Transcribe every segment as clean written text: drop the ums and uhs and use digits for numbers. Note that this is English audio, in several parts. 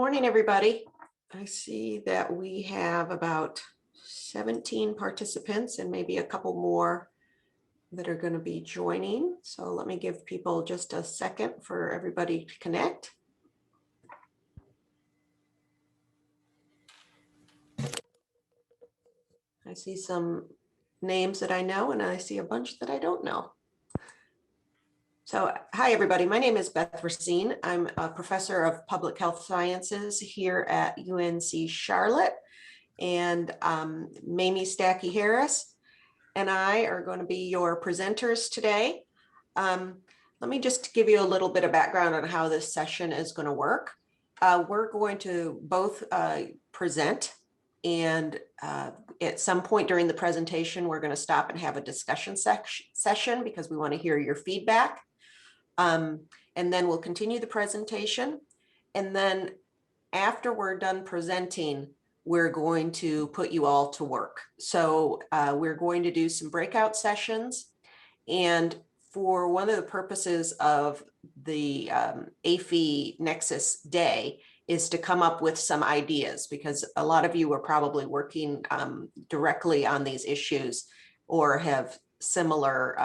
morning, everybody. I see that we have about 17 participants and maybe a couple more that are going to be joining. So let me give people just a second for everybody to connect. I see some names that I know and I see a bunch that I don't know. So hi, everybody. My name is Beth Racine. I'm a professor of public health sciences here at UNC Charlotte. And Mamie Stackey Harris and I are going to be your presenters today. Let me just give you a little bit of background on how this session is going to work. We're going to both present, and at some point during the presentation, we're going to stop and have a discussion session because we want to hear your feedback. And then we'll continue the presentation. And then after we're done presenting, we're going to put you all to work. So we're going to do some breakout sessions. And for one of the purposes of the APHI Nexus Day is to come up with some ideas, because a lot of you are probably working directly on these issues or have similar,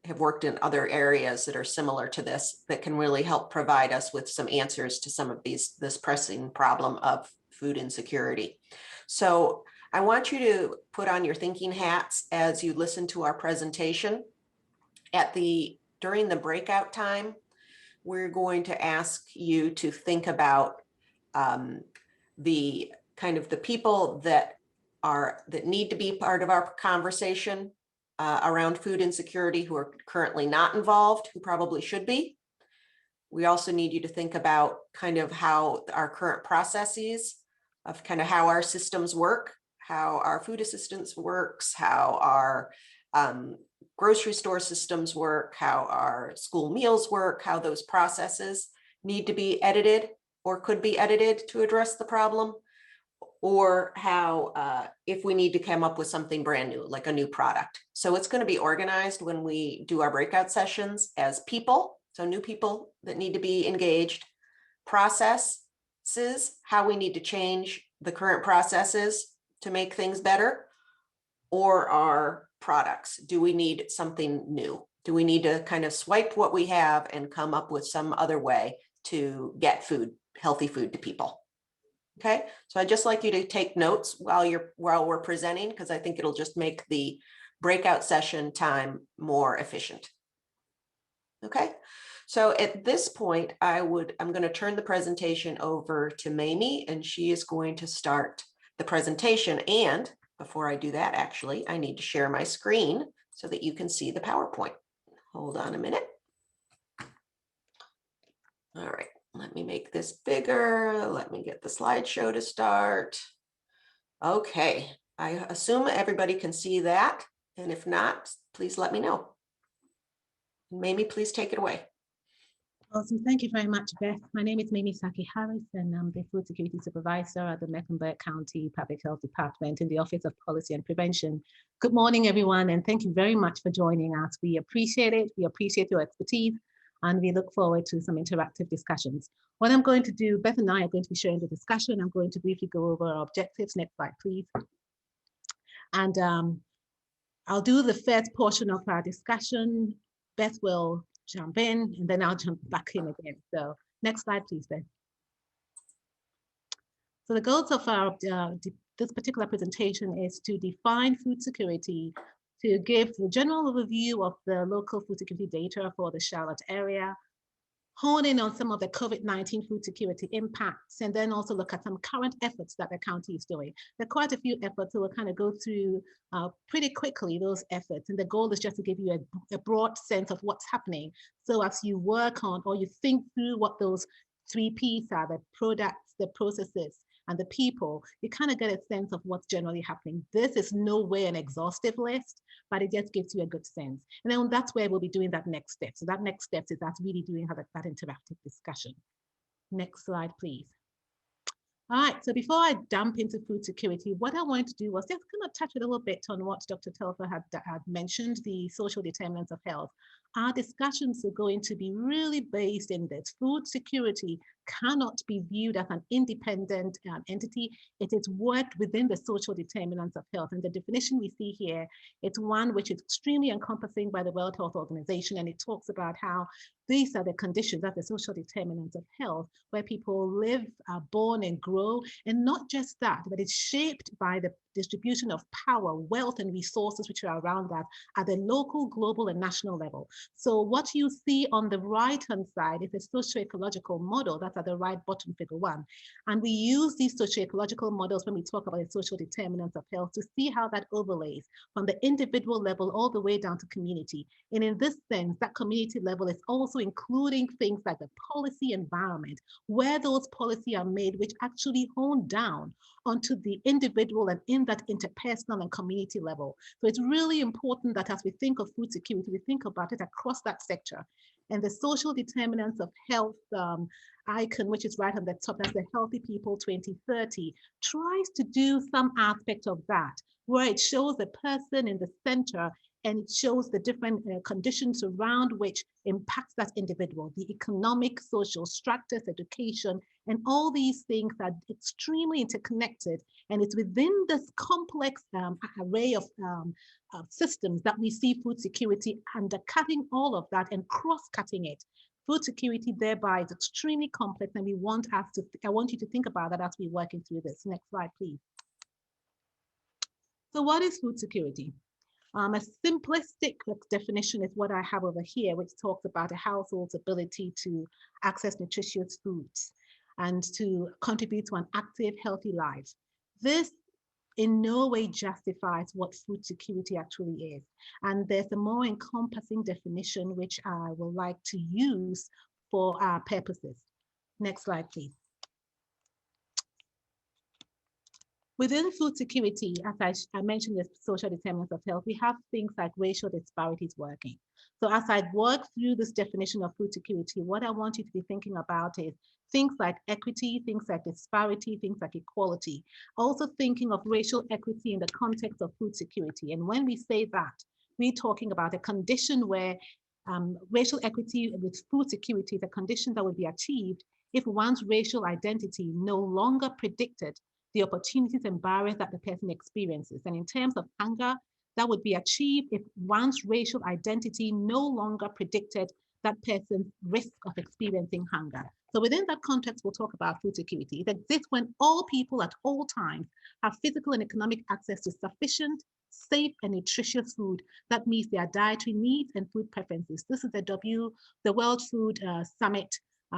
have worked in other areas that are similar to this that can really help provide us with some answers to some of this pressing problem of food insecurity. So I want you to put on your thinking hats as you listen to our presentation. During the breakout time, we're going to ask you to think about the people that need to be part of our conversation around food insecurity who are currently not involved, who probably should be. We also need you to think about kind of how our current processes of kind of how our systems work, how our food assistance works, how our grocery store systems work, how our school meals work, how those processes need to be edited or could be edited to address the problem, or how if we need to come up with something brand new, like a new product. So it's going to be organized when we do our breakout sessions as people, so new people that need to be engaged, processes, how we need to change the current processes to make things better, or our products. Do we need something new? Do we need to kind of swipe what we have and come up with some other way to get food, healthy food to people? Okay, so I'd just like you to take notes while we're presenting, because I think it'll just make the breakout session time more efficient. Okay, so at this point, I'm going to turn the presentation over to Mamie, and she is going to start the presentation. And before I do that, actually, I need to share my screen so that you can see the PowerPoint. Hold on a minute. All right. Let me make this bigger. Let me get the slideshow to start. Okay, I assume everybody can see that. And if not, please let me know. Mamie, please take it away. Awesome. Thank you very much, Beth. My name is Mamie Stackey Harris, and I'm the Food Security Supervisor at the Mecklenburg County Public Health Department in the Office of Policy and Prevention. Good morning, everyone, and thank you very much for joining us. We appreciate it. We appreciate your expertise, and we look forward to some interactive discussions. What I'm going to do, Beth and I are going to be sharing the discussion. I'm going to briefly go over our objectives. Next slide, please. And I'll do the first portion of our discussion. Beth will jump in, and then I'll jump back in again. So next slide, please, Beth. So the goals of our this particular presentation is to define food security, to give the general overview of the local food security data for the Charlotte area, hone in on some of the COVID-19 food security impacts, and then also look at some current efforts that the county is doing. There are quite a few efforts, so we'll kind of go through pretty quickly those efforts. And the goal is just to give you a broad sense of what's happening. So as you work on or you think through what those 3 Ps are, the products, the processes, and the people, you kind of get a sense of what's generally happening. This is no way an exhaustive list, but it just gives you a good sense. And then that's where we'll be doing that next step. So that next step is that's really doing that interactive discussion. Next slide, please. All right, so before I jump into food security, what I wanted to do was just kind of touch a little bit on what Dr. Telfer had mentioned, the social determinants of health. our discussions are going to be really based in this. Food security cannot be viewed as an independent entity. It is worked within the social determinants of health. And the definition we see here, it's one which is extremely encompassing by the World Health Organization. And it talks about how these are the conditions, that's the social determinants of health, where people live, are born and grow. And not just that, but it's shaped by the distribution of power, wealth, and resources which are around that at the local, global, and national level. So what you see on the right-hand side is a socio-ecological model that's at the right bottom, figure 1. And we use these socio-ecological models when we talk about the social determinants of health to see how that overlays from the individual level all the way down to community. And in this sense, that community level is also including things like the policy environment, where those policies are made, which actually hone down onto the individual and in that interpersonal and community level. So it's really important that as we think of food security, we think about it across that sector. And the social determinants of health icon, which is right on the top, that's the Healthy People 2030, tries to do some aspect of that, where it shows the person in the center and it shows the different conditions around which impacts that individual, the economic, social structures, education, and all these things are extremely interconnected. And it's within this complex array of systems that we see food security undercutting all of that and cross-cutting it. Food security thereby is extremely complex, and I want you to think about that as we're working through this. Next slide, please. So what is food security? A simplistic definition is what I have over here, which talks about a household's ability to access nutritious foods and to contribute to an active, healthy life. This in no way justifies what food security actually is. And there's a more encompassing definition, which I would like to use for our purposes. Next slide, please. Within food security, as I mentioned, the social determinants of health, we have things like racial disparities working. So as I work through this definition of food security, what I want you to be thinking about is things like equity, things like disparity, things like equality. Also thinking of racial equity in the context of food security. And when we say that, we're talking about a condition where racial equity with food security is a condition that would be achieved if one's racial identity no longer predicted the opportunities and barriers that the person experiences. And in terms of hunger, that would be achieved if one's racial identity no longer predicted that person's risk of experiencing hunger. So within that context, we'll talk about food security. It exists when all people at all times have physical and economic access to sufficient, safe, and nutritious food that meets their dietary needs and food preferences. This is the World Food Summit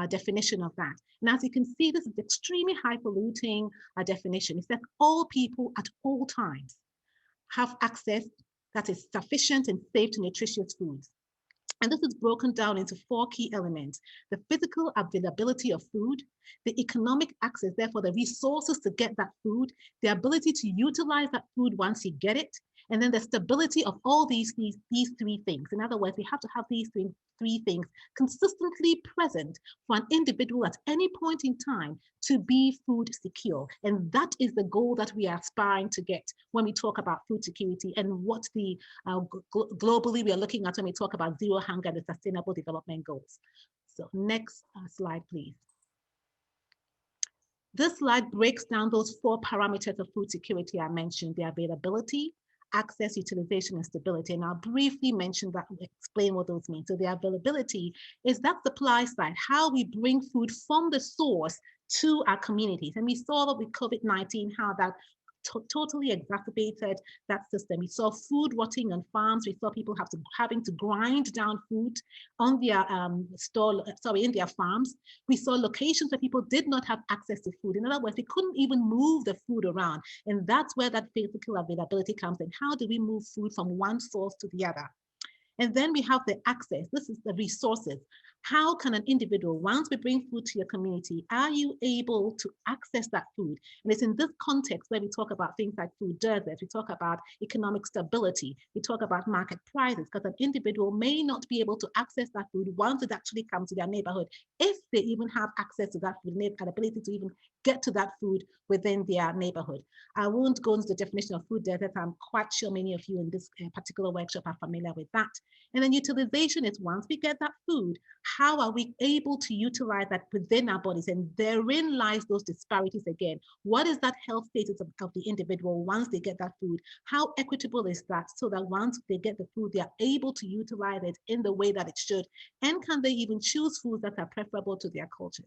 definition of that. And as you can see, this is extremely highfalutin definition. It says all people at all times have access that is sufficient and safe to nutritious foods. And this is broken down into 4 key elements: the physical availability of food, the economic access, therefore the resources to get that food, the ability to utilize that food once you get it, and then the stability of all these 3 things. In other words, we have to have these three things consistently present for an individual at any point in time to be food secure. And that is the goal that we are aspiring to get when we talk about food security and what the globally we are looking at when we talk about zero hunger and the sustainable development goals. So next slide, please. This slide breaks down those 4 parameters of food security I mentioned: the availability, access, utilization, and stability. And I'll briefly mention that and explain what those mean. So the availability is that supply side, how we bring food from the source to our communities. And we saw that with COVID-19, how that totally exacerbated that system. We saw food rotting on farms. We saw people having to grind down food on their in their farms. We saw locations where people did not have access to food. In other words, they couldn't even move the food around. And that's where that physical availability comes in. How do we move food from one source to the other? And then we have the access. This is the resources. How can an individual, once we bring food to your community, are you able to access that food? And it's in this context where we talk about things like food deserts, we talk about economic stability, we talk about market prices, because an individual may not be able to access that food once it actually comes to their neighborhood, if they even have access to that food, and ability to even get to that food within their neighborhood. I won't go into the definition of food deserts. I'm quite sure many of you in this particular workshop are familiar with that. And then utilization is, once we get that food, how are we able to utilize that within our bodies? And therein lies those disparities again. What is that health status of the individual once they get that food? How equitable is that, so that once they get the food, they are able to utilize it in the way that it should? And can they even choose foods that are preferable to their cultures?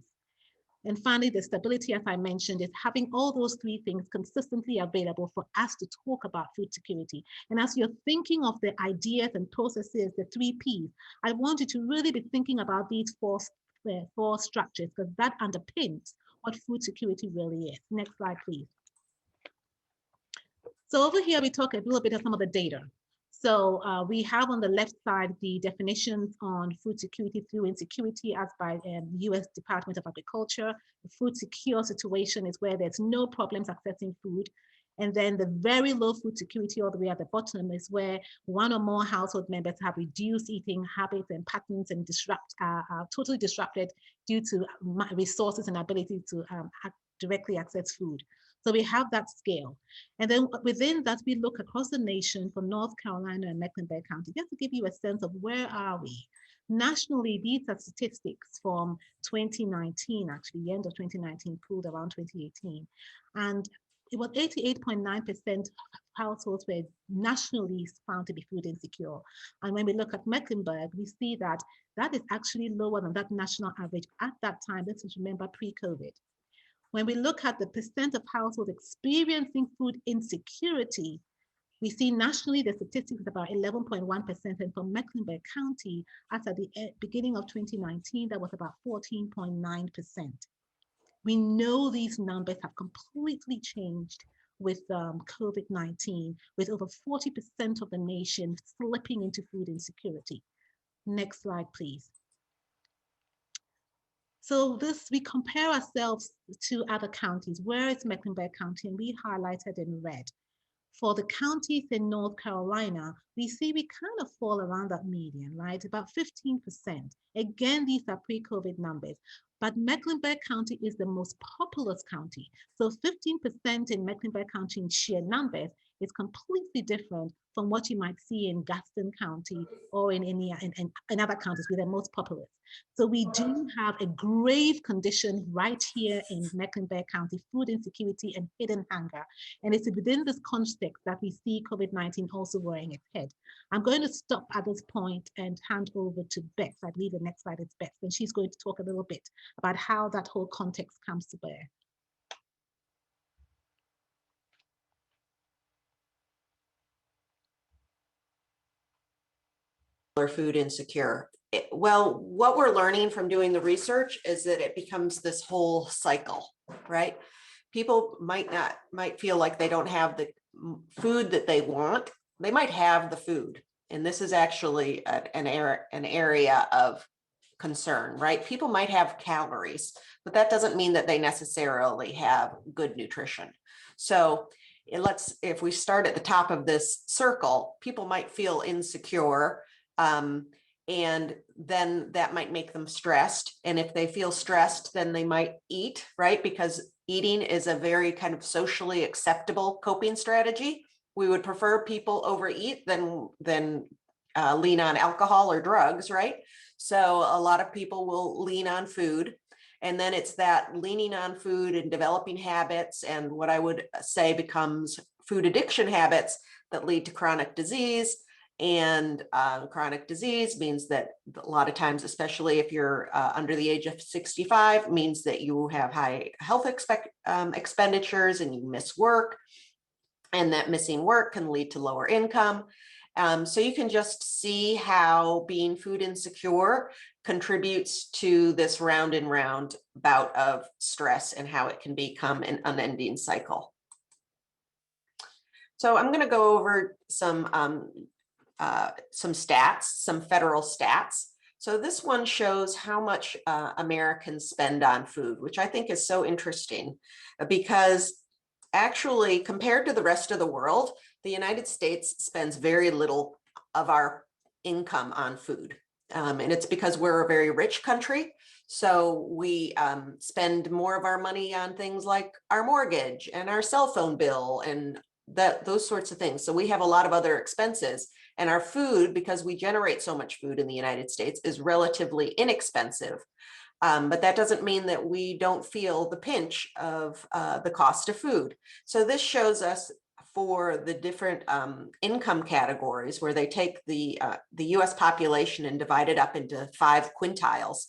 And finally, the stability, as I mentioned, is having all those three things consistently available for us to talk about food security. And as you're thinking of the ideas and processes, the 3Ps, I want you to really be thinking about these four structures, because that underpins what food security really is. Next slide, please. So over here, we talk a little bit of some of the data. So we have on the left side the definitions on food security through insecurity as by US Department of Agriculture. The food secure situation is where there's no problems accessing food. And then the very low food security all the way at the bottom is where one or more household members have reduced eating habits and patterns and are totally disrupted due to resources and ability to directly access food. So we have that scale. And then within that, we look across the nation for North Carolina and Mecklenburg County, just to give you a sense of where are we. Nationally, these are statistics from 2019, actually, the end of 2019, pooled around 2018. And it was 88.9% households were nationally found to be food insecure. And when we look at Mecklenburg, we see that that is actually lower than that national average at that time. Let's just remember pre-COVID. When we look at the percent of households experiencing food insecurity, we see nationally the statistics is about 11.1%, and for Mecklenburg County, as at the beginning of 2019, that was about 14.9%. We know these numbers have completely changed with COVID-19, with over 40% of the nation slipping into food insecurity. Next slide, please. So we compare ourselves to other counties. Where is Mecklenburg County? And we highlighted in red. For the counties in North Carolina, we see we kind of fall around that median, right? About 15%. Again, these are pre-COVID numbers. But Mecklenburg County is the most populous county. So 15% in Mecklenburg County in sheer numbers is completely different from what you might see in Gaston County or in other counties with the most populous. So we do have a grave condition right here in Mecklenburg County, food insecurity and hidden hunger. And it's within this context that we see COVID-19 also rearing its head. I'm going to stop at this point and hand over to Beth. I believe the next slide is Beth, and she's going to talk a little bit about how that whole context comes to bear. Or food insecure. Well, what we're learning from doing the research is that it becomes this whole cycle, right? People might feel like they don't have the food that they want. They might have the food, and this is actually an area of concern, right? People might have calories, but that doesn't mean that they necessarily have good nutrition. So if we start at the top of this circle, people might feel insecure, and then that might make them stressed. And if they feel stressed, then they might eat, right? Because eating is a very kind of socially acceptable coping strategy. We would prefer people overeat than lean on alcohol or drugs, right? So a lot of people will lean on food. And then it's that leaning on food and developing habits, and what I would say becomes food addiction habits that lead to chronic disease. And chronic disease means that a lot of times, especially if you're under the age of 65, means that you have high health expenditures and you miss work. And that missing work can lead to lower income. So you can just see how being food insecure contributes to this round and round bout of stress and how it can become an unending cycle. So I'm going to go over some stats, some federal stats. So this one shows how much Americans spend on food, which I think is so interesting because actually compared to the rest of the world, the United States spends very little of our income on food. And it's because we're a very rich country. So we spend more of our money on things like our mortgage and our cell phone bill and those sorts of things. So we have a lot of other expenses, and our food, because we generate so much food in the United States, is relatively inexpensive. But that doesn't mean that we don't feel the pinch of the cost of food. So this shows us for the different income categories where they take the US population and divide it up into 5 quintiles.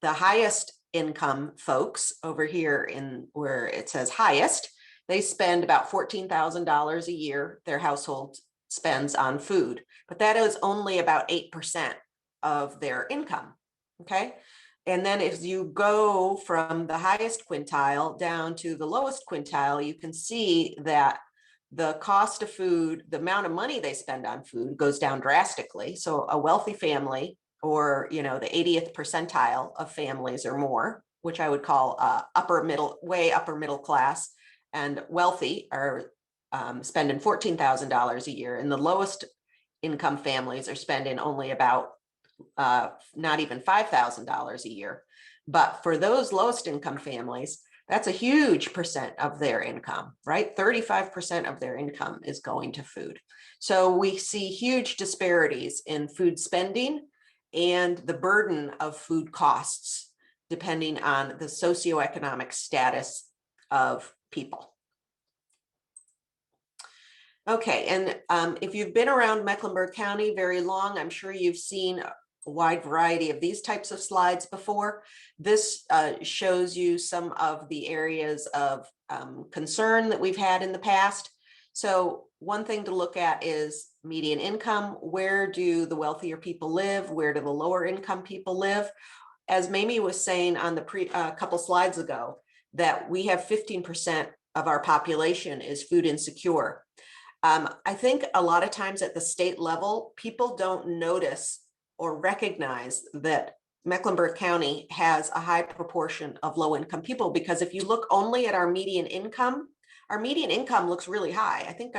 The highest income folks over here in where it says highest, they spend about $14,000 a year, their household spends on food, but that is only about 8% of their income, okay? And then if you go from the highest quintile down to the lowest quintile, you can see that the cost of food, the amount of money they spend on food goes down drastically. So a wealthy family, or the 80th percentile of families or more, which I would call way upper middle class and wealthy, are spending $14,000 a year, and the lowest income families are spending only about not even $5,000 a year. But for those lowest income families, that's a huge percent of their income, right? 35% of their income is going to food. So we see huge disparities in food spending and the burden of food costs, depending on the socioeconomic status of people. Okay, and if you've been around Mecklenburg County very long, I'm sure you've seen a wide variety of these types of slides before. This shows you some of the areas of concern that we've had in the past. So one thing to look at is median income. Where do the wealthier people live? Where do the lower income people live? As Mamie was saying on the couple slides ago, that we have 15% of our population is food insecure. I think a lot of times at the state level, people don't notice or recognize that Mecklenburg County has a high proportion of low-income people, because if you look only at our median income looks really high. I think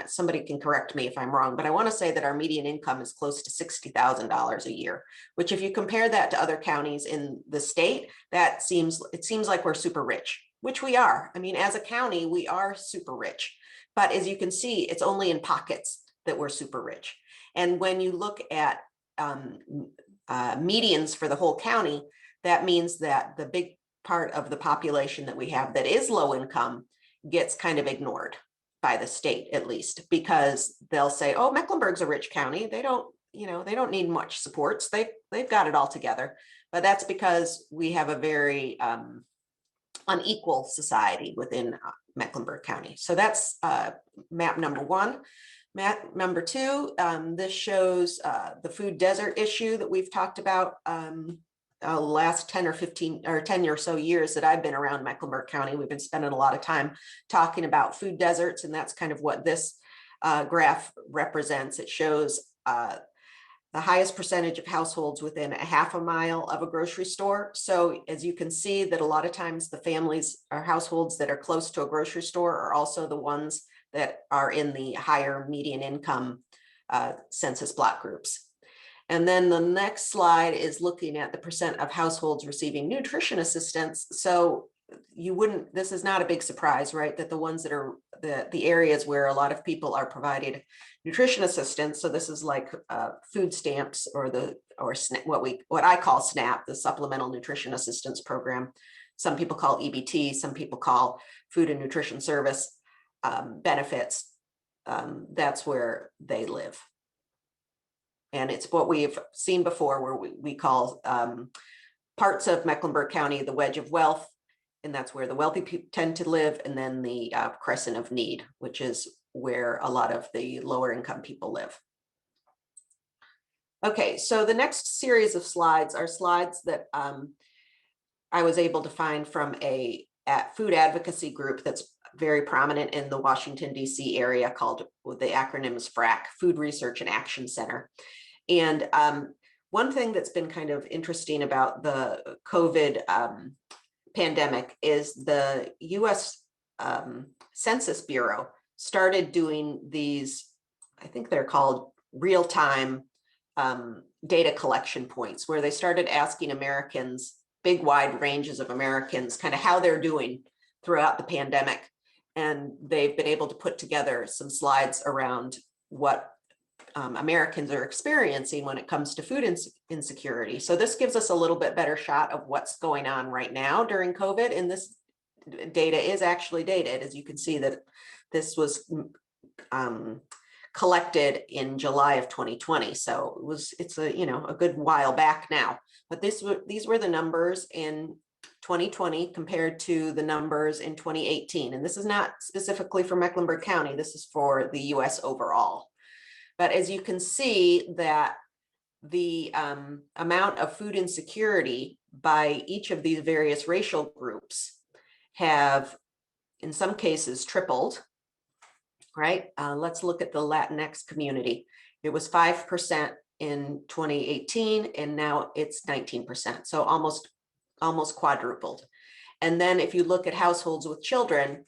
somebody can correct me if I'm wrong, but I want to say that our median income is close to $60,000 a year, which if you compare that to other counties in the state, it seems like we're super rich, which we are. I mean, as a county, we are super rich. But as you can see, it's only in pockets that we're super rich. And when you look at medians for the whole county, that means that the big part of the population that we have that is low income gets kind of ignored by the state, at least, because they'll say, oh, Mecklenburg's a rich county. They don't need much supports. They've got it all together. But that's because we have a very unequal society within Mecklenburg County. So that's map number 1. Map number 2, this shows the food desert issue that we've talked about last 10 or 15 or 10 or so years that I've been around Mecklenburg County. We've been spending a lot of time talking about food deserts, and that's kind of what this graph represents. It shows the highest percentage of households within a half a mile of a grocery store. So as you can see that a lot of times the families or households that are close to a grocery store are also the ones that are in the higher median income census block groups. And then the next slide is looking at the percent of households receiving nutrition assistance. So this is not a big surprise, right? That the ones that are the areas where a lot of people are provided nutrition assistance. So this is like food stamps or what I call SNAP, the Supplemental Nutrition Assistance Program. Some people call EBT, some people call Food and Nutrition Service benefits. That's where they live. And it's what we've seen before, where we call parts of Mecklenburg County the wedge of wealth, and that's where the wealthy people tend to live, and then the crescent of need, which is where a lot of the lower income people live. Okay, so the next series of slides are slides that I was able to find from a food advocacy group that's very prominent in the Washington, D.C. area called, the acronym is FRAC, Food Research and Action Center. And one thing that's been kind of interesting about the COVID pandemic is the US Census Bureau started doing these, I think they're called real-time data collection points, where they started asking Americans, big wide ranges of Americans, kind of how they're doing throughout the pandemic. And they've been able to put together some slides around what Americans are experiencing when it comes to food insecurity. So this gives us a little bit better shot of what's going on right now during COVID. And this data is actually dated, as you can see that this was collected in July of 2020. So it's a, you know, a good while back now, but these were the numbers in 2020 compared to the numbers in 2018. And this is not specifically for Mecklenburg County. This is for the US overall. But as you can see that the amount of food insecurity by each of these various racial groups have, in some cases, tripled, right? Let's look at the Latinx community. It was 5% in 2018, and now it's 19%. So almost quadrupled. And then if you look at households with children,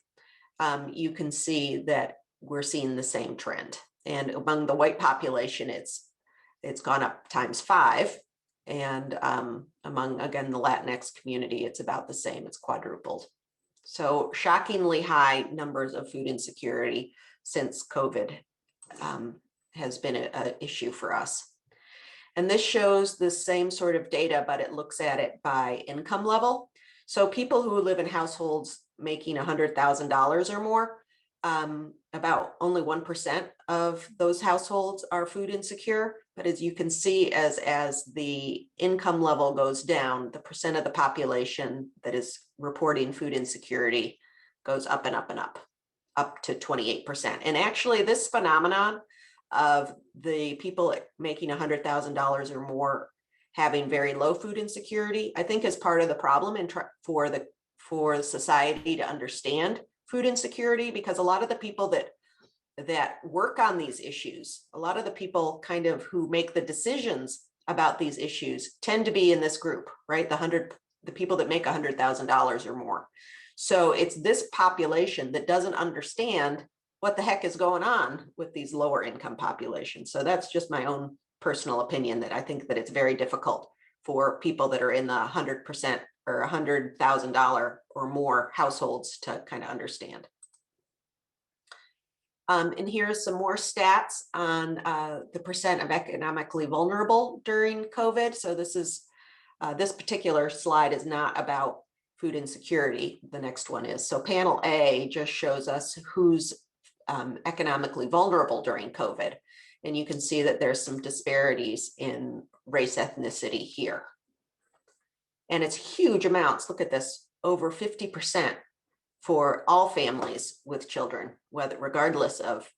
you can see that we're seeing the same trend. And among the white population, it's gone up ×5. And among, again, the Latinx community, it's about the same, it's quadrupled. So shockingly high numbers of food insecurity since COVID has been an issue for us. And this shows the same sort of data, but it looks at it by income level. So people who live in households making $100,000 or more, about only 1% of those households are food insecure. But as you can see, as the income level goes down, the percent of the population that is reporting food insecurity goes up and up and up to 28%. And actually this phenomenon of the people making $100,000 or more having very low food insecurity, I think is part of the problem and for society to understand food insecurity, because a lot of the people that work on these issues, a lot of the people kind of who make the decisions about these issues tend to be in this group, right? The people that make $100,000 or more. So it's this population that doesn't understand what the heck is going on with these lower income populations. So that's just my own personal opinion, that I think that it's very difficult for people that are in the 100% or $100,000 or more households to kind of understand. And here's some more stats on the percent of economically vulnerable during COVID. So this is this particular slide is not about food insecurity. The next one is. So panel A just shows us who's economically vulnerable during COVID. And you can see that there's some disparities in race ethnicity here. And it's huge amounts. Look at this, over 50% for all families with children, regardless of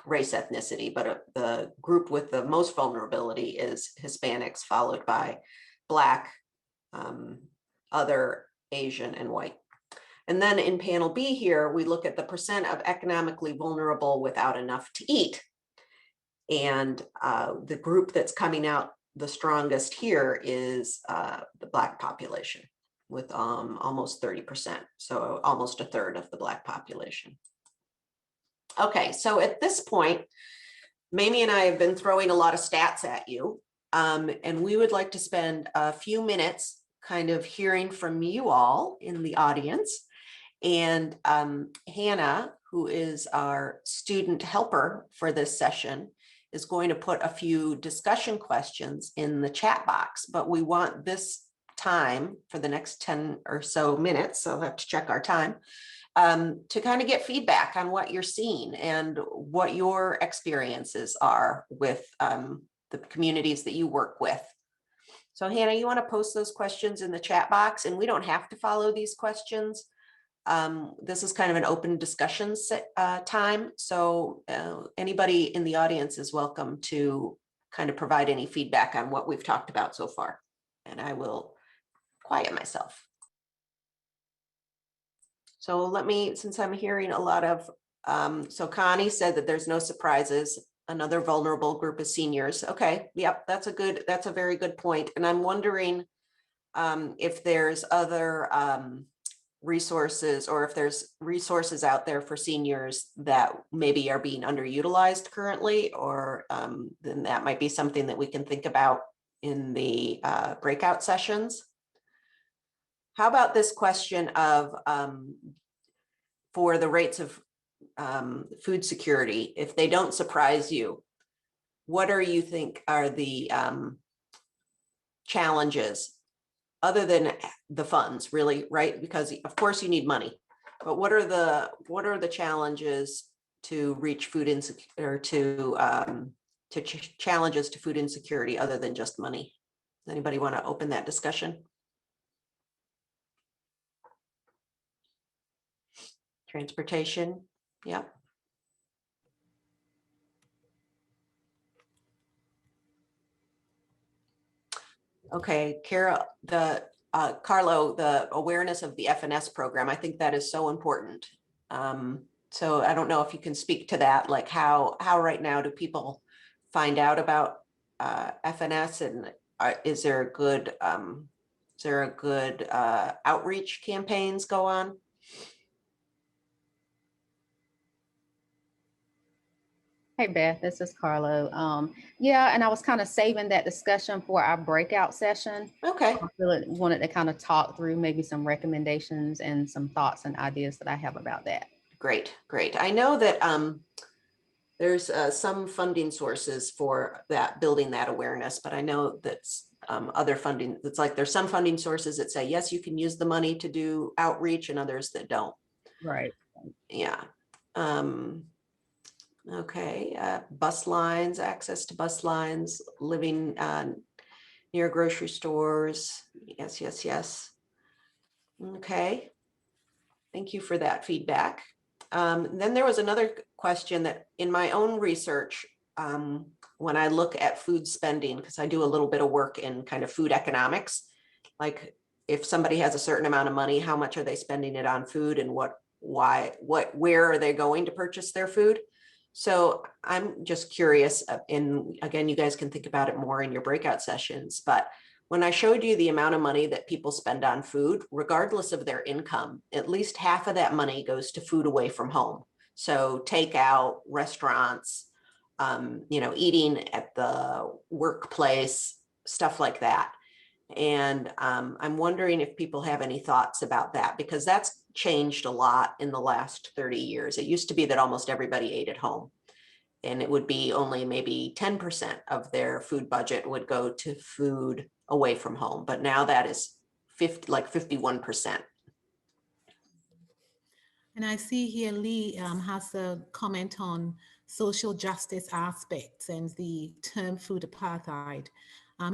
race ethnicity. But the group with the most vulnerability is Hispanics, followed by Black, other Asian, and white. And then in panel B here, we look at the percent of economically vulnerable without enough to eat. And the group that's coming out the strongest here is the Black population, with almost 30%. So almost a third of the Black population. Okay, so at this point, Mamie and I have been throwing a lot of stats at you. And we would like to spend a few minutes kind of hearing from you all in the audience. And Hannah, who is our student helper for this session, is going to put a few discussion questions in the chat box, but we want this time for the next 10 or so minutes, so I'll have to check our time, to kind of get feedback on what you're seeing and what your experiences are with the communities that you work with. So Hannah, you want to post those questions in the chat box, and we don't have to follow these questions. This is kind of an open discussion time. So anybody in the audience is welcome to kind of provide any feedback on what we've talked about so far. And I will quiet myself. So let me, since I'm hearing a lot of, so Connie said that there's no surprises another vulnerable group is seniors. Okay, yep, that's a very good point. And I'm wondering if there's other resources, or if there's resources out there for seniors that maybe are being underutilized currently, or then that might be something that we can think about in the breakout sessions. How about this question of for the rates of food security, if they don't surprise you, what do you think are the challenges other than the funds, really, right? Because of course you need money, but what are the challenges to reach food insecurity, or to challenges to food insecurity other than just money? Does anybody want to open that discussion? Transportation, yeah. Okay, Carol, Carlo, the awareness of the FNS program, I think that is so important. So I don't know if you can speak to that, like how right now do people find out about FNS, and is there a good outreach campaigns go on? Hey Beth, this is Carlo. Yeah, and I was kind of saving that discussion for our breakout session. Okay. I really wanted to kind of talk through maybe some recommendations and some thoughts and ideas that I have about that. Great, great. I know that there's some funding sources for that, building that awareness, but I know that's other funding. It's like there's some funding sources that say, yes, you can use the money to do outreach, and others that don't. Right. Yeah. Okay. Bus lines, access to bus lines, living near grocery stores. Yes, yes, yes. Okay. Thank you for that feedback. Then there was another question that in my own research, when I look at food spending, because I do a little bit of work in kind of food economics, like if somebody has a certain amount of money, how much are they spending it on food, and where are they going to purchase their food? So I'm just curious, and again, you guys can think about it more in your breakout sessions, but when I showed you the amount of money that people spend on food, regardless of their income, at least half of that money goes to food away from home. So takeout, restaurants, eating at the workplace, stuff like that. And I'm wondering if people have any thoughts about that, because that's changed a lot in the last 30 years. It used to be that almost everybody ate at home, and it would be only maybe 10% of their food budget would go to food away from home. But now that is 51%. And I see here Lee has a comment on social justice aspects and the term food apartheid.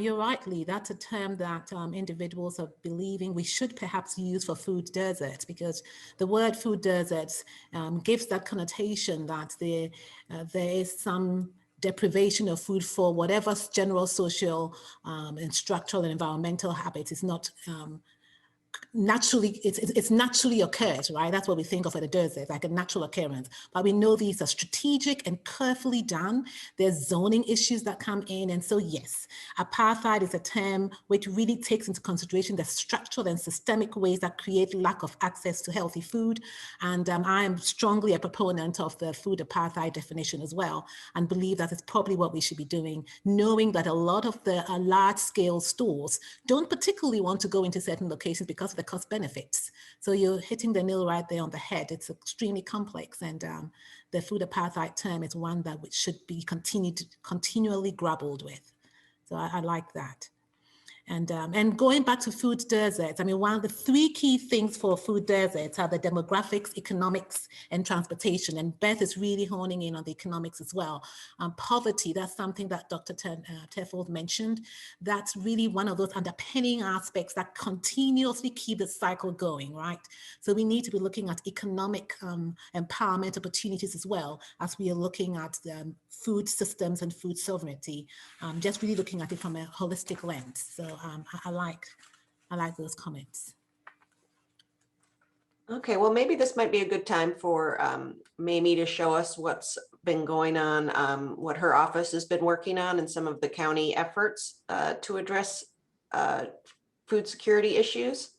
You're right, Lee, that's a term that individuals are believing we should perhaps use for food deserts, because the word food deserts gives that connotation that there is some deprivation of food for whatever general social and structural and environmental habits is not naturally, it's naturally occurs, right? That's what we think of at a desert, like a natural occurrence. But we know these are strategic and carefully done. There's zoning issues that come in. And so yes, apartheid is a term which really takes into consideration the structural and systemic ways that create lack of access to healthy food. And I am strongly a proponent of the food apartheid definition as well, and believe that it's probably what we should be doing, knowing that a lot of the large scale stores don't particularly want to go into certain locations because of the cost benefits. So you're hitting the nail right there on the head. It's extremely complex, and the food apartheid term is one that should be continually grappled with. So I like that. And going back to food deserts, I mean, one of the three key things for food deserts are the demographics, economics, and transportation. And Beth is really honing in on the economics as well. Poverty, that's something that Dr. Teffold mentioned. That's really one of those underpinning aspects that continuously keep the cycle going, right? So we need to be looking at economic empowerment opportunities as well as we are looking at food systems and food sovereignty, just really looking at it from a holistic lens. So I like those comments. Okay, well, maybe this might be a good time for Mamie to show us what's been going on, what her office has been working on and some of the county efforts to address food security issues.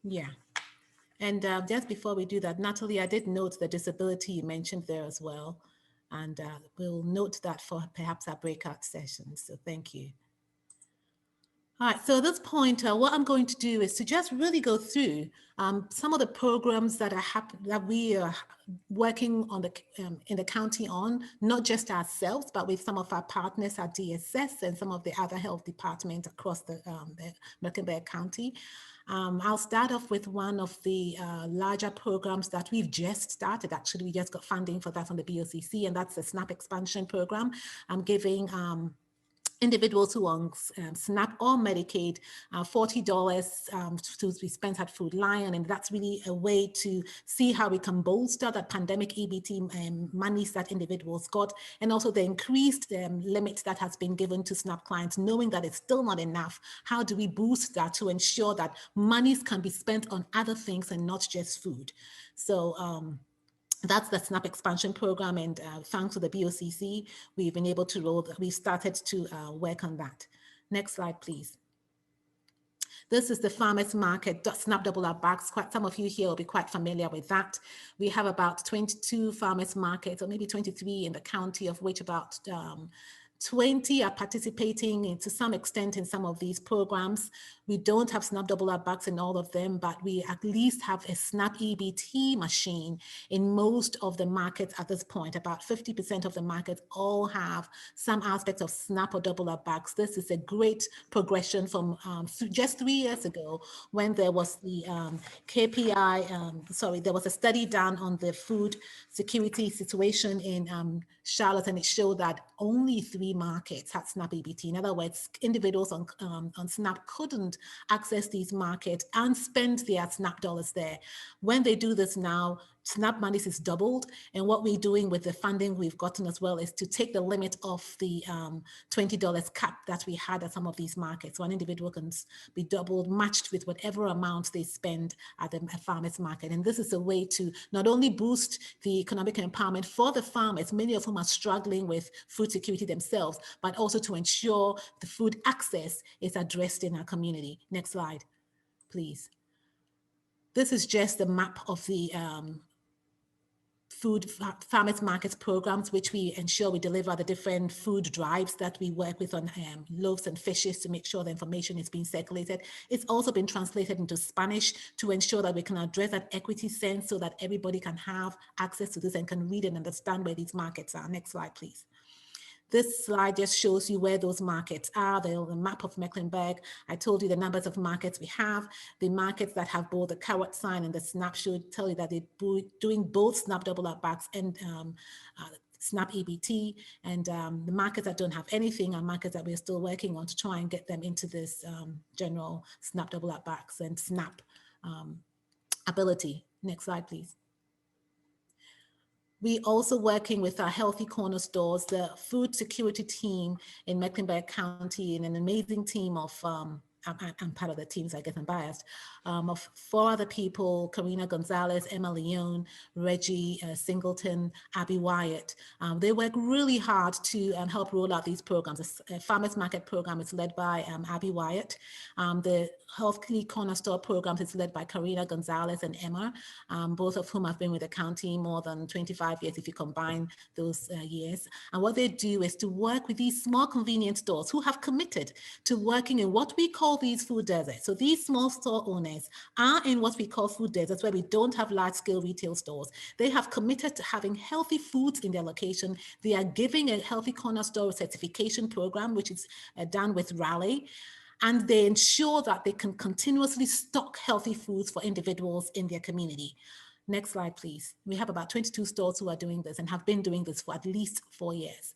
Yeah. And just before we do that, Natalie, I did note the disability you mentioned there as well. And we'll note that for perhaps our breakout sessions. So thank you. All right, so at this point, what I'm going to do is to just really go through some of the programs that that we are working on in the county on, not just ourselves, but with some of our partners at DSS and some of the other health departments across the Mecklenburg County. I'll start off with one of the larger programs that we've just started. Actually, we just got funding for that from the BOCC, and that's the SNAP expansion program. I'm giving individuals who are on SNAP or Medicaid, $40 to be spent at Food Lion. And that's really a way to see how we can bolster that pandemic EBT monies that individuals got, and also the increased limit that has been given to SNAP clients, knowing that it's still not enough. How do we boost that to ensure that monies can be spent on other things and not just food? So, that's the SNAP expansion program, and thanks to the BOCC, we've been able to we started to work on that. Next slide, please. This is the farmers market, SNAP double up bags. Some of you here will be quite familiar with that. We have about 22 farmers markets, or maybe 23 in the county, of which about 20 are participating to some extent in some of these programs. We don't have SNAP double up bags in all of them, but we at least have a SNAP EBT machine in most of the markets at this point. About 50% of the markets all have some aspects of SNAP or double up bags. This is a great progression from just 3 years ago, when there was the there was a study done on the food security situation in Charlotte, and it showed that only 3 markets had SNAP EBT. In other words, individuals on SNAP couldn't access these markets and spend their SNAP dollars there. When they do this now, SNAP monies is doubled, and what we're doing with the funding we've gotten as well is to take the limit of the $20 cap that we had at some of these markets. So an individual can be doubled, matched with whatever amount they spend at the farmers market. And this is a way to not only boost the economic empowerment for the farmers, many of whom are struggling with food security themselves, but also to ensure the food access is addressed in our community. Next slide, please. This is just the map of the food farmers markets programs, which we ensure we deliver the different food drives that we work with on loaves and fishes to make sure the information is being circulated. It's also been translated into Spanish to ensure that we can address that equity sense so that everybody can have access to this and can read and understand where these markets are. Next slide, please. This slide just shows you where those markets are, the map of Mecklenburg. I told you the numbers of markets we have. The markets that have both the carrot sign and the SNAP should tell you that they're doing both SNAP double up bags and SNAP EBT. And the markets that don't have anything are markets that we're still working on to try and get them into this general SNAP double up bags and SNAP ability. Next slide, please. We also working with our Healthy Corner stores, the food security team in Mecklenburg County, and an amazing team of, I'm part of the teams, I guess I'm biased, of 4 other people: Karina Gonzalez, Emma Leone, Reggie Singleton, Abby Wyatt. They work really hard to help roll out these programs. The Farmers Market program is led by Abby Wyatt. The Healthy Corner Store program is led by Karina Gonzalez and Emma, both of whom have been with the county more than 25 years if you combine those years. And what they do is to work with these small convenience stores who have committed to working in what we call these food deserts. So these small store owners are in what we call food deserts, where we don't have large-scale retail stores. They have committed to having healthy foods in their location. They are giving a Healthy Corner Store certification program, which is done with Raleigh. And they ensure that they can continuously stock healthy foods for individuals in their community. Next slide, please. We have about 22 stores who are doing this and have been doing this for at least 4 years.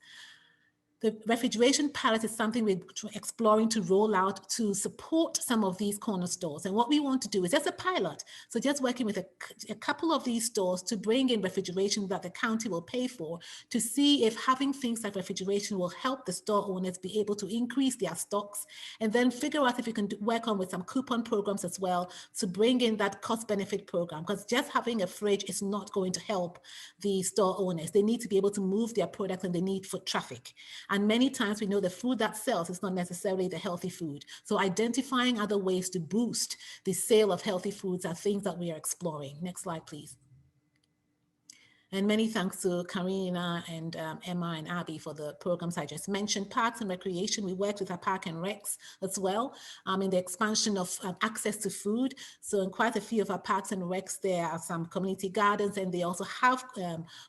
The refrigeration pallet is something we're exploring to roll out to support some of these corner stores. And what we want to do is just a pilot. So just working with a couple of these stores to bring in refrigeration that the county will pay for, to see if having things like refrigeration will help the store owners be able to increase their stocks, and then figure out if you can work on with some coupon programs as well to bring in that cost benefit program, because just having a fridge is not going to help the store owners. They need to be able to move their products, and they need foot traffic. And many times we know the food that sells is not necessarily the healthy food. So identifying other ways to boost the sale of healthy foods are things that we are exploring. Next slide, please. And many thanks to Karina and Emma and Abby for the programs I just mentioned. Parks and Recreation, we worked with our Park and Recs as well in the expansion of access to food. So in quite a few of our Parks and Recs, there are some community gardens, and they also have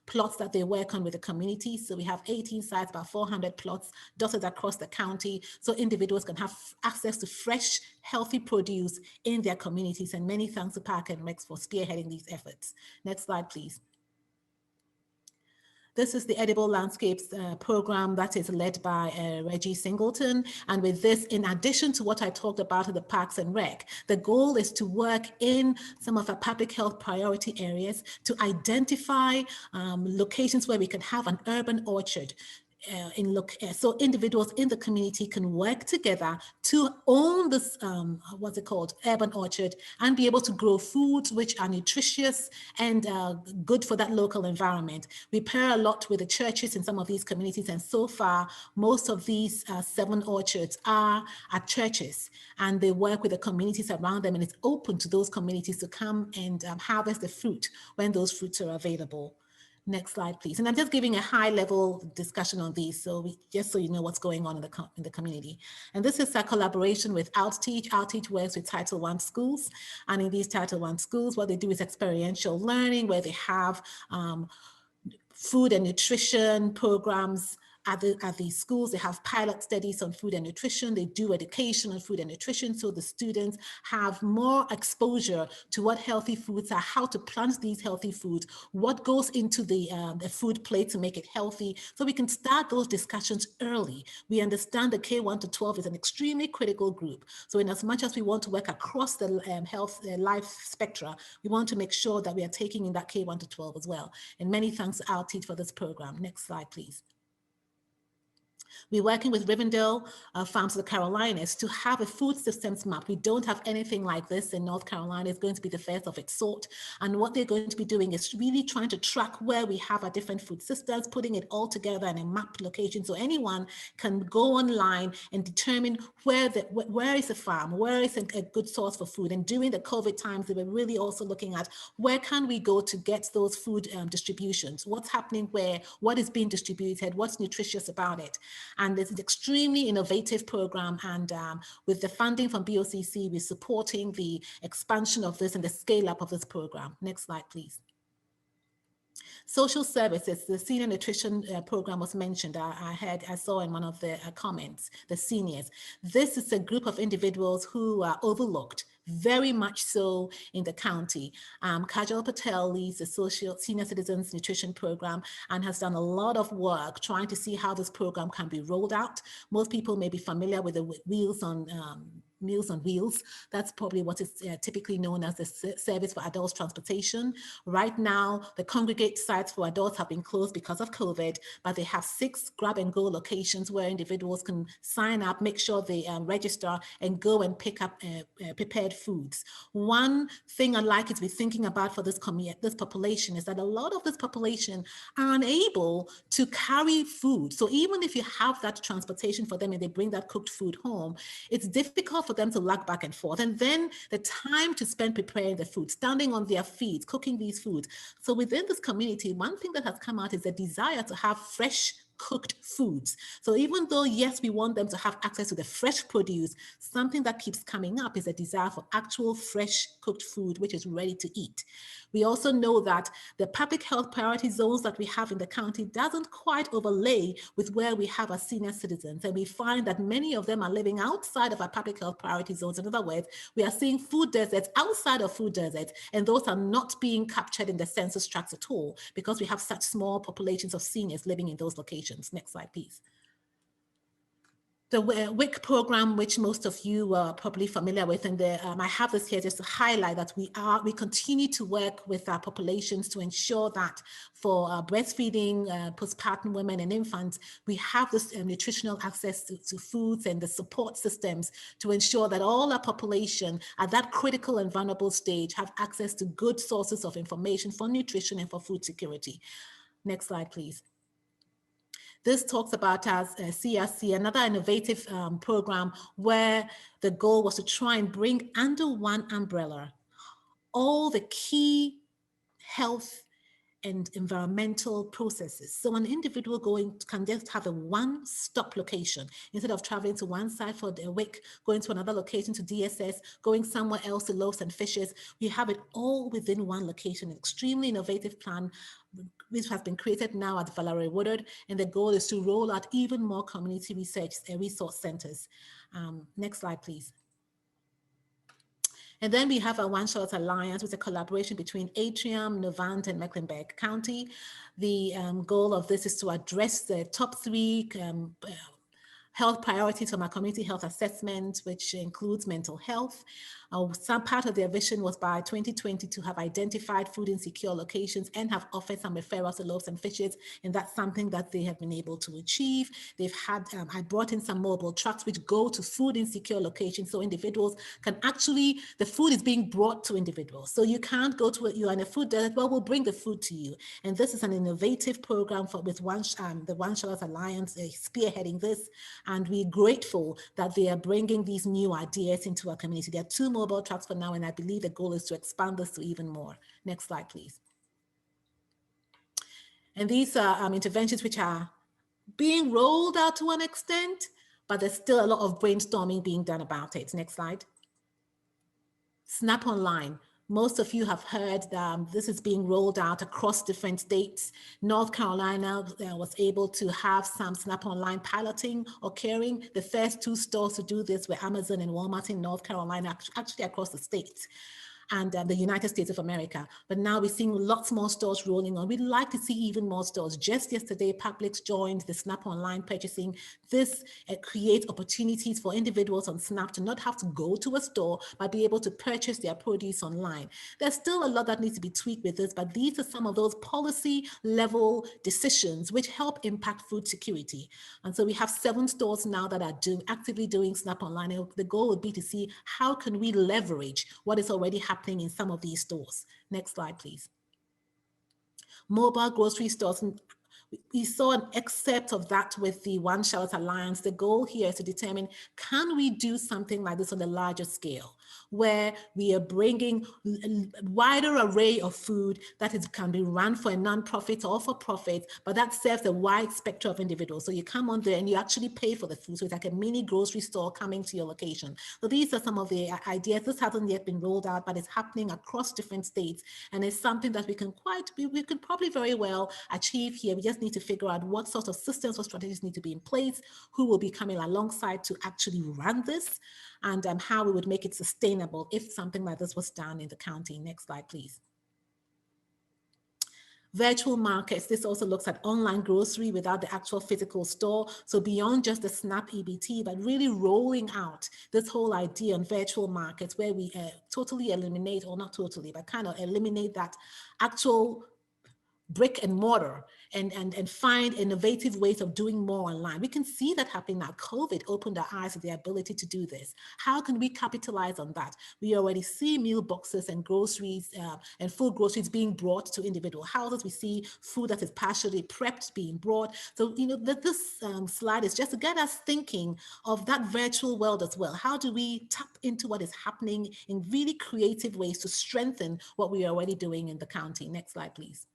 plots that they work on with the community. So we have 18 sites, about 400 plots dotted across the county, so individuals can have access to fresh, healthy produce in their communities. And many thanks to Park and Recs for spearheading these efforts. Next slide, please. This is the Edible Landscapes program that is led by Reggie Singleton. And with this, in addition to what I talked about in the Parks and Rec, the goal is to work in some of our public health priority areas to identify locations where we can have an urban orchard. So individuals in the community can work together to own this, what's it called, urban orchard, and be able to grow foods which are nutritious and good for that local environment. We pair a lot with the churches in some of these communities, and so far, most of these 7 orchards are at churches, and they work with the communities around them, and it's open to those communities to come and harvest the fruit when those fruits are available. Next slide, please. And I'm just giving a high-level discussion on these, just so you know what's going on in the community. And this is a collaboration with Outteach. Outteach works with Title I schools, and in these Title I schools, what they do is experiential learning, where they have food and nutrition programs at these schools. They have pilot studies on food and nutrition. They do education on food and nutrition, so the students have more exposure to what healthy foods are, how to plant these healthy foods, what goes into the food plate to make it healthy, so we can start those discussions early. We understand that K1 to 12 is an extremely critical group. So in as much as we want to work across the life spectra, we want to make sure that we are taking in that K1 to 12 as well. And many thanks to Outteach for this program. Next slide, please. We're working with Rivendell Farms of the Carolinas to have a food systems map. We don't have anything like this in North Carolina. It's going to be the first of its sort. And what they're going to be doing is really trying to track where we have our different food systems, putting it all together in a map location, so anyone can go online and determine where is a farm, where is a good source for food. And during the COVID times, they were really also looking at where can we go to get those food distributions, what's happening where, what is being distributed, what's nutritious about it. And it's an extremely innovative program. And with the funding from BOCC, we're supporting the expansion of this and the scale up of this program. Next slide, please. Social services, the senior nutrition program was mentioned. I saw in one of the comments, the seniors. This is a group of individuals who are overlooked, very much so in the county. Kajal Patel leads the Senior Citizens Nutrition Program and has done a lot of work trying to see how this program can be rolled out. Most people may be familiar with the Meals on Wheels. That's probably what is typically known as the Service for Adults Transportation. Right now, the congregate sites for adults have been closed because of COVID, but they have 6 grab-and-go locations where individuals can sign up, make sure they register, and go and pick up prepared foods. One thing I'd like you to be thinking about for this population is that a lot of this population are unable to carry food. So even if you have that transportation for them and they bring that cooked food home, it's difficult for them to lug back and forth. And then the time to spend preparing the food, standing on their feet, cooking these foods. So within this community, one thing that has come out is the desire to have fresh cooked foods. So even though, yes, we want them to have access to the fresh produce, something that keeps coming up is a desire for actual fresh cooked food, which is ready to eat. We also know that the public health priority zones that we have in the county doesn't quite overlay with where we have our senior citizens. And we find that many of them are living outside of our public health priority zones. In other words, we are seeing food deserts outside of food deserts, and those are not being captured in the census tracts at all because we have such small populations of seniors living in those locations. Next slide, please. The WIC program, which most of you are probably familiar with, and I have this here just to highlight that we continue to work with our populations to ensure that for breastfeeding, postpartum women and infants, we have this nutritional access to foods and the support systems to ensure that all our population at that critical and vulnerable stage have access to good sources of information for nutrition and for food security. Next slide, please. This talks about as CRC, another innovative program where the goal was to try and bring under one umbrella all the key health and environmental processes. So an individual can just have a one-stop location instead of traveling to one side for the WIC, going to another location to DSS, going somewhere else to loaves and fishes. We have it all within one location, an extremely innovative plan which has been created now at Valerie Woodard, and the goal is to roll out even more community resource centers. Next slide, please. And then we have a One Shot Alliance with a collaboration between Atrium, Novant, and Mecklenburg County. The goal of this is to address the top 3 health priorities from our community health assessment, which includes mental health. Some part of their vision was by 2020 to have identified food insecure locations and have offered some referrals to loaves and fishes, and that's something that they have been able to achieve. They've had, I brought in some mobile trucks which go to food insecure locations so individuals can actually, the food is being brought to individuals. So you can't go to, you're in a food desert, well, we'll bring the food to you. And this is an innovative program with the One Shot Alliance spearheading this. And we're grateful that they are bringing these new ideas into our community. There are 2 mobile trucks for now, and I believe the goal is to expand this to even more. Next slide, please. And these are interventions which are being rolled out to an extent, but there's still a lot of brainstorming being done about it. Next slide. Snap Online. Most of you have heard that this is being rolled out across different states. North Carolina was able to have some Snap Online piloting occurring. The first 2 stores to do this were Amazon and Walmart in North Carolina, actually across the states and the United States of America. But now we're seeing lots more stores rolling on. We'd like to see even more stores. Just yesterday, Publix joined the Snap Online purchasing. This creates opportunities for individuals on Snap to not have to go to a store, but be able to purchase their produce online. There's still a lot that needs to be tweaked with this, but these are some of those policy level decisions which help impact food security. And so we have 7 stores now that are actively doing Snap Online. And the goal would be to see how can we leverage what is already happening in some of these stores. Next slide, please. Mobile grocery stores. We saw an excerpt of that with the One Shot Alliance. The goal here is to determine, can we do something like this on a larger scale, where we are bringing a wider array of food that can be run for a nonprofit or for profit, but that serves a wide spectrum of individuals. So you come on there and you actually pay for the food. So it's like a mini grocery store coming to your location. So these are some of the ideas. This hasn't yet been rolled out, but it's happening across different states. And it's something that we can probably very well achieve here. We just need to figure out what sort of systems or strategies need to be in place, who will be coming alongside to actually run this, and how we would make it sustainable if something like this was done in the county. Next slide, please. Virtual markets. This also looks at online grocery without the actual physical store. So beyond just the SNAP EBT, but really rolling out this whole idea on virtual markets where we totally eliminate, or not totally, but kind of eliminate that actual brick and mortar and find innovative ways of doing more online. We can see that happening now. COVID opened our eyes to the ability to do this. How can we capitalize on that? We already see meal boxes and groceries and full groceries being brought to individual houses. We see food that is partially prepped being brought. So, you know, this slide is just to get us thinking of that virtual world as well. How do we tap into what is happening in really creative ways to strengthen what we are already doing in the county? Next slide, please.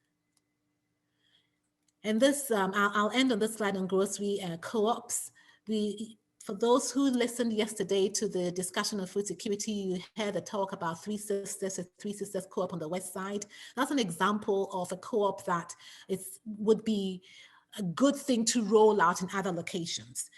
And this, I'll end on this slide on grocery co-ops. For those who listened yesterday to the discussion of food security, you heard the talk about Three Sisters, a Three Sisters co-op on the west side. That's an example of a co-op that would be a good thing to roll out in other locations.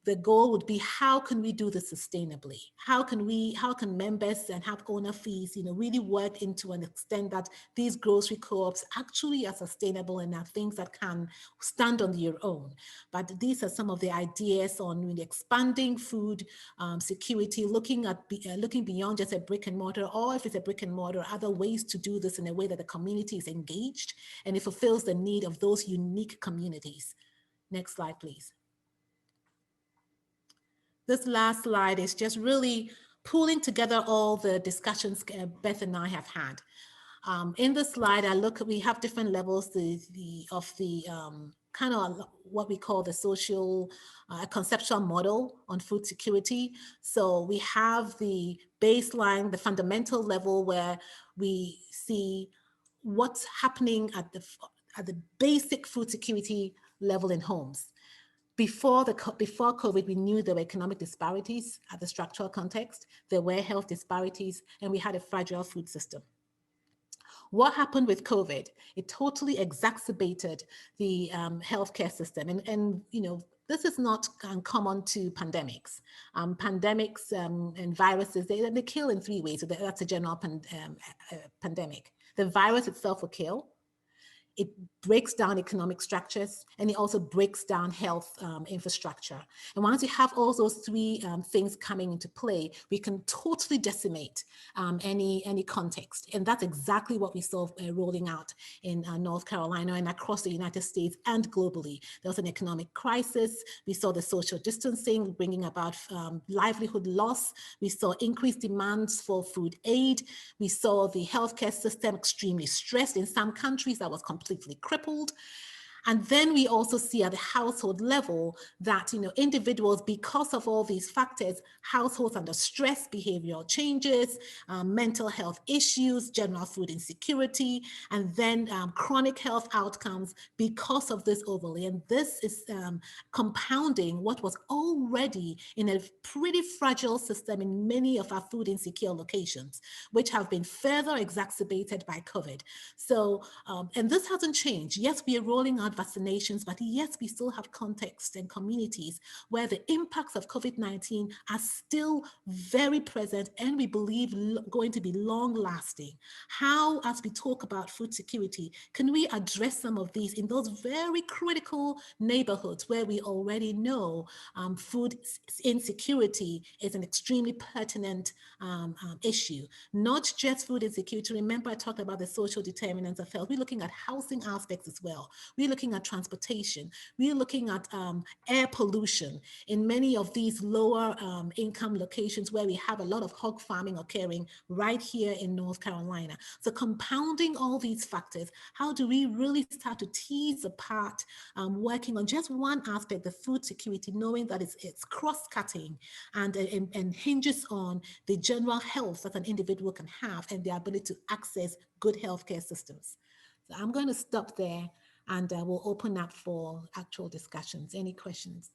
the goal would be, how can we do this sustainably? How can members and have owner fees, really work into an extent that these grocery co-ops actually are sustainable and are things that can stand on their own. But these are some of the ideas on really expanding food security, looking beyond just a brick and mortar, or if it's a brick and mortar, other ways to do this in a way that the community is engaged and it fulfills the need of those unique communities. Next slide, please. This last slide is just really pulling together all the discussions Beth and I have had. In this slide, we have different levels of the kind of what we call the social conceptual model on food security. So we have the baseline, the fundamental level, where we see what's happening at the basic food security level in homes. Before COVID, we knew there were economic disparities at the structural context, there were health disparities, and we had a fragile food system. What happened with COVID? It totally exacerbated the healthcare system. And this is not uncommon to pandemics. Pandemics and viruses, they kill in 3 ways. So that's a general pandemic. The virus itself will kill. It breaks down economic structures, and it also breaks down health infrastructure. And once you have all those 3 things coming into play, we can totally decimate any context. And that's exactly what we saw rolling out in North Carolina and across the United States and globally. There was an economic crisis. We saw the social distancing bringing about livelihood loss. We saw increased demands for food aid. We saw the healthcare system extremely stressed. In some countries, that was completely crippled. And then we also see at the household level that, individuals, because of all these factors, households under stress, behavioral changes, mental health issues, general food insecurity, and then chronic health outcomes because of this overlay. And this is compounding what was already in a pretty fragile system in many of our food insecure locations, which have been further exacerbated by COVID. So, and this hasn't changed. Yes, we are rolling out vaccinations, but yes, we still have contexts and communities where the impacts of COVID-19 are still very present and we believe going to be long lasting. How, as we talk about food security, can we address some of these in those very critical neighborhoods where we already know food insecurity is an extremely pertinent issue? Not just food insecurity. Remember, I talked about the social determinants of health. We're looking at housing aspects as well. We're looking at transportation. We're looking at air pollution in many of these lower income locations where we have a lot of hog farming occurring right here in North Carolina. So compounding all these factors, how do we really start to tease apart working on just one aspect, the food security, knowing that it's cross-cutting and hinges on the general health that an individual can have and the ability to access good healthcare systems. So I'm going to stop there and we'll open up for actual discussions. Any questions?